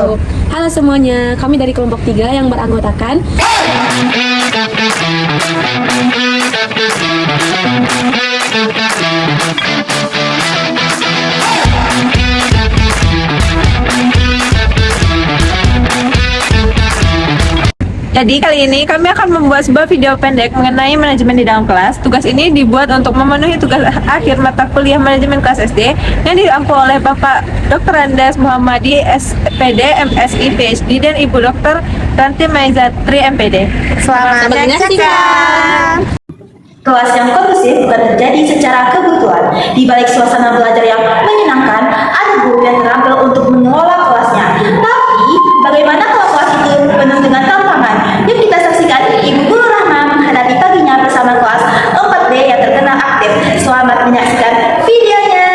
Halo semuanya, kami dari kelompok 3 yang beranggotakan Jadi kali ini kami akan membuat sebuah video pendek mengenai manajemen di dalam kelas. Tugas ini dibuat untuk memenuhi tugas akhir mata kuliah manajemen kelas SD yang diampu oleh Bapak Dr. Andes Muhammadi SPD, MSI, PhD dan Ibu Dr. Ranti Maizatri, MPD. Selamat menyaksikan. Kelas yang kondusif bukan terjadi secara kebutuhan. Di balik suasana belajar yang menyenangkan, ada guru yang terampil untuk mengelola kelasnya. Tapi, bagaimana kalau kelas itu penuh dengan tantangan? Yuk kita saksikan Ibu Guru Rahma menghadapi paginya bersama kelas 4B yang terkenal aktif. Selamat menyaksikan videonya.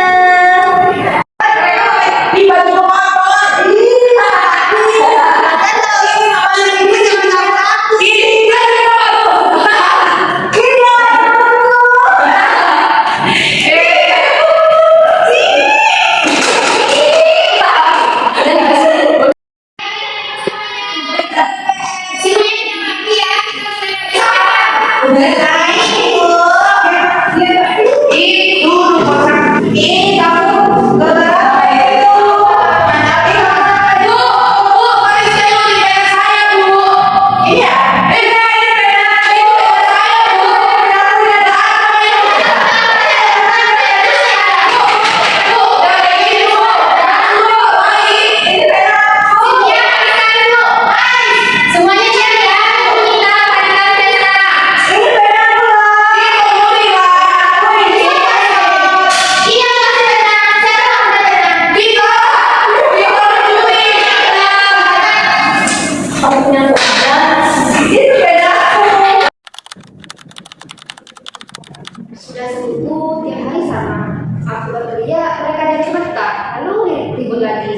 Sudah seminggu tiap hari sama. Aku berteriak, mereka jadi betah. Lalu ribut lagi.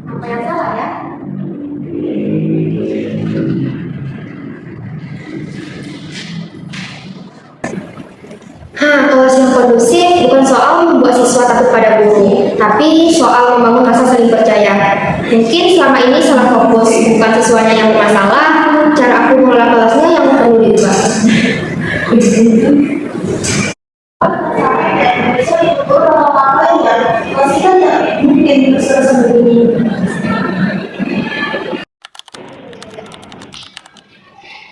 Apa yang salah ya? Kelas yang kondusif bukan soal membuat siswa takut pada guru, tapi soal membangun rasa saling percaya. Mungkin selama ini salah fokus, bukan siswanya yang bermasalah, cara aku mengelola kelasnya yang perlu diubah.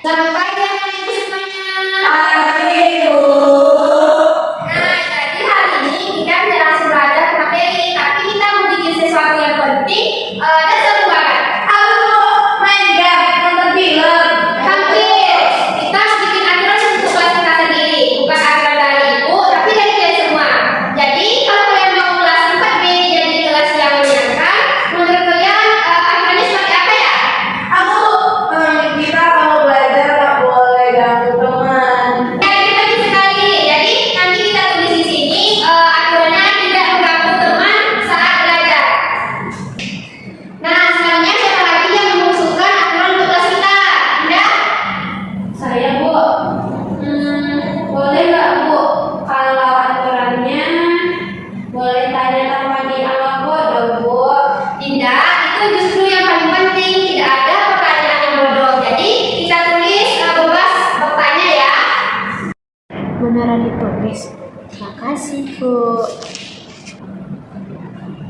Selamat pagi anak-anak semuanya. Pagi, Bu. Nah, jadi hari ini kita tidak langsung belajar ke materi, tapi kita mau bikin sesuatu yang penting dan seru banget. Halo, main game, nonton film. Hampir. Kita harus bikin aturan untuk kelas kita sendiri, bukan aturan dari ibu, tapi dari kalian semua. Jadi kalau kalian mau kelas 4B jadi kelas yang menyenangkan, menurut kalian aturannya seperti apa ya? Kita kalau belajar nggak boleh ganggu teman. Baik sekali. Jadi nanti kita tulis di sini aturannya tidak mengganggu teman saat belajar. Nah, selanjutnya siapa lagi yang mengusulkan aturan untuk kelas kita? Tidak? Saya, Bu. Boleh nggak, Bu? Kalau aturannya boleh tanya tanpa dialog bodoh, Bu. Tidak, itu justru yang paling penting. Tidak ada pertanyaan yang bodoh. Jadi kita tulis bebas bertanya ya. beneran ditulis. Makasih, Bu.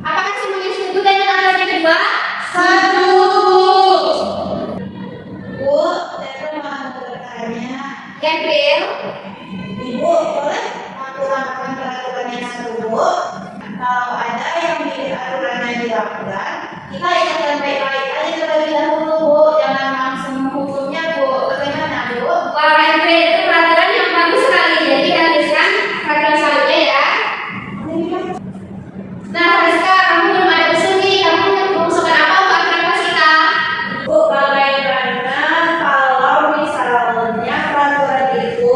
Apakah semuanya setuju dengan aturan yang kedua? Setuju. Bu, saya mau bertanya. Gabriel, Ibu, boleh aku lakukan peraturannya satu, Bu? Kalau ada yang di aturannya dilakukan, kita ingatkan baik-baik aja terlebih dahulu, Bu. Jangan langsung menghukumnya, Bu. Bagaimana, Bu? wah Gabriel itu peraturan yang bagus sekali. Jadi kita tuliskan peraturan selanjutnya ya. Nah, Rizka, kamu belum ada usul nih. Kamu mengusulkan apa untuk aturan kelas kita? Bu, bagaimana kalau misalnya peraturan itu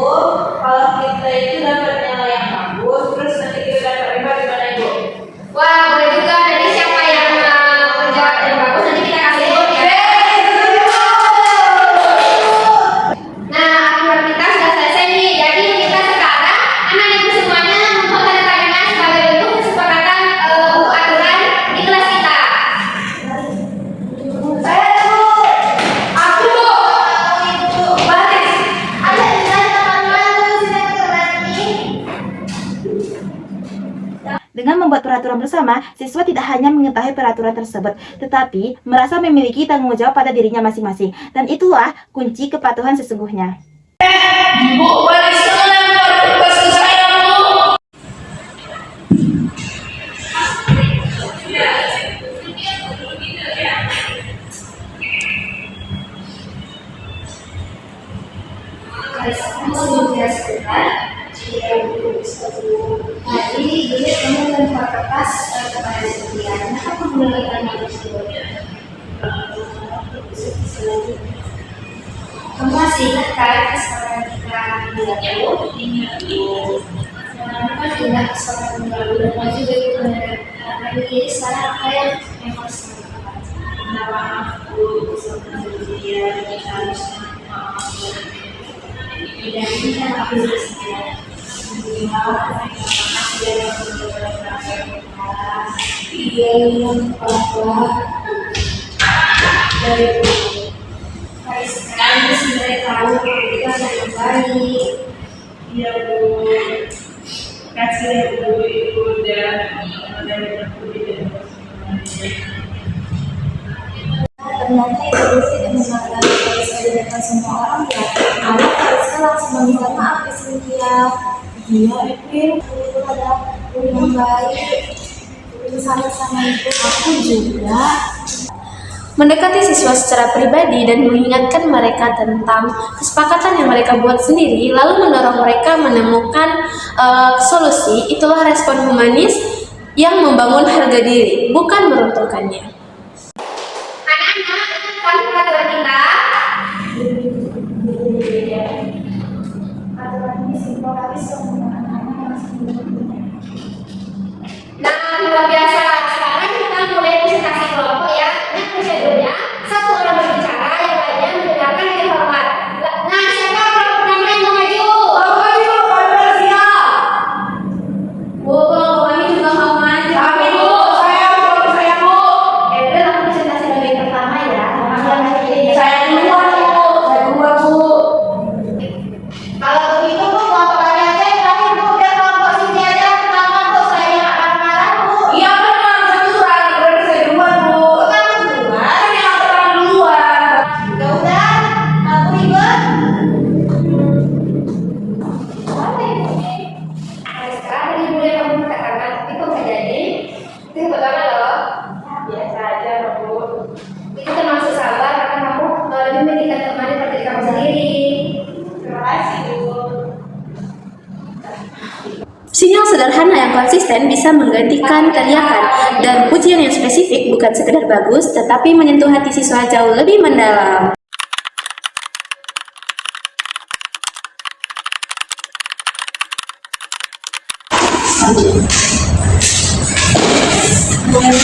peraturan bersama, siswa tidak hanya mengetahui peraturan tersebut, tetapi merasa memiliki tanggung jawab pada dirinya masing-masing. Dan itulah kunci kepatuhan sesungguhnya. Bu, balik lempar kertas ke saya, Bu. Tadi dia kamu lempar kertas kepada Cynthia. Kenapa kamu melakukan hal tersebut? Kamu masih ingat kan kesempatan kita minggu? Ingat, Bu. Kamu kan ingat kesempatan minggu dan kamu juga ikut menerima. Jadi sekarang apa yang harus kamu lakukan? Maaf, Bu. Kesempatan dia kita harus maaf. Dan ini kan aku bersedia. Dia yang bahwa dari sekarang itu sebenarnya tahu kita sangat baik. Iya, Bu. Kasih ya, Bu, Ibu dan ternyata itu tidak memakan dari semua orang ya. Anak harusnya langsung meminta maaf ke Cynthia. Iya, Epin, itu ada yang baik. Sama-sama itu aku juga. Mendekati siswa secara pribadi dan mengingatkan mereka tentang kesepakatan yang mereka buat sendiri, lalu mendorong mereka menemukan solusi, itulah respon humanis yang membangun harga diri, bukan meruntuhkannya. Anak-anak, ingatkan peraturan kita. Nah, luar biasa. Sekarang kita mulai presentasi kelompok ya. Ini prosedurnya. Satu orang berbicara, yang lainnya mendengarkan dengan hormat. Nah, siapa kelompok pertama yang mau maju? Bu, kami juga mau maju. Kami, Bu. Saya, Bu. April, aku presentasi bagian pertama ya. Saya duluan, Bu. Kalau begitu, Bu, kelompokannya aja yang terakhir, Bu. Biar kelompok Cynthia aja yang pertama, Bu. Saya nggak akan marah, Bu. Iya, benar. Saya duluan. Berarti saya duluan, Bu. Kamu duluan. Kan yang pertama duluan. Ya udah, aku ikut. Sekarang ini boleh kamu katakan, itu nggak jadi. Itu yang pertama loh. Biasa aja, Bu. Itu termasuk sabar karena kamu lebih memikirkan teman daripada diri kamu sendiri. Terima kasih, Bu. Sinyal sederhana yang konsisten bisa menggantikan teriakan, dan pujian yang spesifik bukan sekedar bagus, tetapi menyentuh hati siswa jauh lebih mendalam.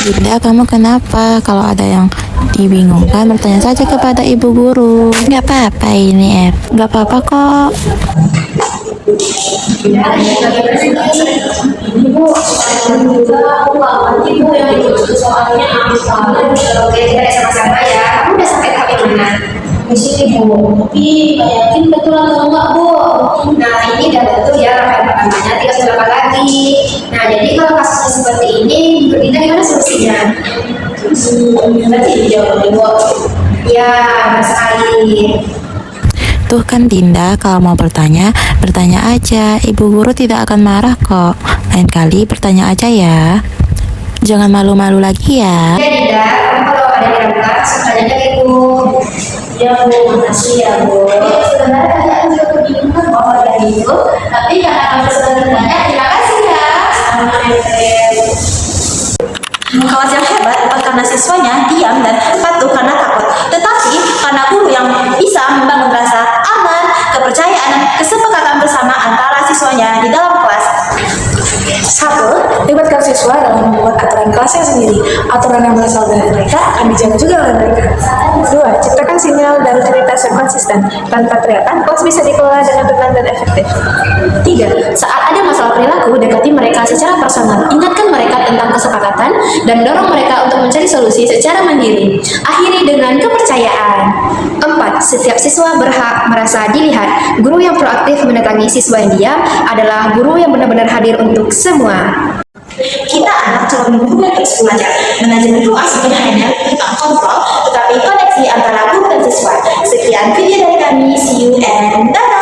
Dinda, kamu kenapa? Kalau ada yang dibingungkan, bertanya saja kepada ibu guru. Nggak apa-apa ini, nggak apa-apa kok. Ibu, aku nggak ngerti Bu yang itu soalnya habis banget. Oke, kita sama-sama ya. Kamu udah sampai tahap yang mana? Di sini Bu, tapi nggak yakin betul atau enggak Bu. Nah, ini udah betul ya rangkaian pertamanya, tinggal satu lagi. Nah, jadi kalau kasusnya seperti ini, menurut Dinda gimana solusinya? Nanti dijawab Bu. Ya, benar sekali. Tuh kan Dinda, kalau mau bertanya, bertanya aja. Ibu guru tidak akan marah kok. Lain kali bertanya aja ya. Jangan malu-malu lagi ya. Ya, Dinda, kamu kalau ada yang ragukan, langsung tanya aja ke Ibu. Ya Bu, makasih ya Bu. Sebenarnya tadi aku juga kebingungan bahwa dari itu, tapi karena kamu sudah bertanya, terima kasih ya. Sama April. Kelas yang hebat bukan karena siswanya diam dan patuh karena takut, tetapi karena guru yang bisa membangun rasa aman, kepercayaan, dan kesepakatan bersama antara siswanya di dalam kelas. 1. Libatkan siswa dalam membuat aturan kelasnya sendiri. Aturan yang berasal dari mereka akan dijaga juga oleh mereka. 2. Ciptakan sinyal dan rutinitas yang konsisten. Tanpa teriakan, kelas bisa dikelola dengan tenang dan efektif. 3. Saat ada masalah perilaku, dekati mereka secara personal. Ingatkan mereka tentang kesepakatan dan dorong mereka untuk mencari solusi secara mandiri. Akhiri dengan kepercayaan. 4. Setiap siswa berhak merasa dilihat. Guru yang proaktif mendatangi siswa yang diam adalah guru yang benar-benar hadir untuk semua. Kita anak calon guru dan terus belajar. Manajemen kelas bukan hanya tentang kontrol, tetapi koneksi antara guru dan siswa. Sekian video dari kami. See you and dadah.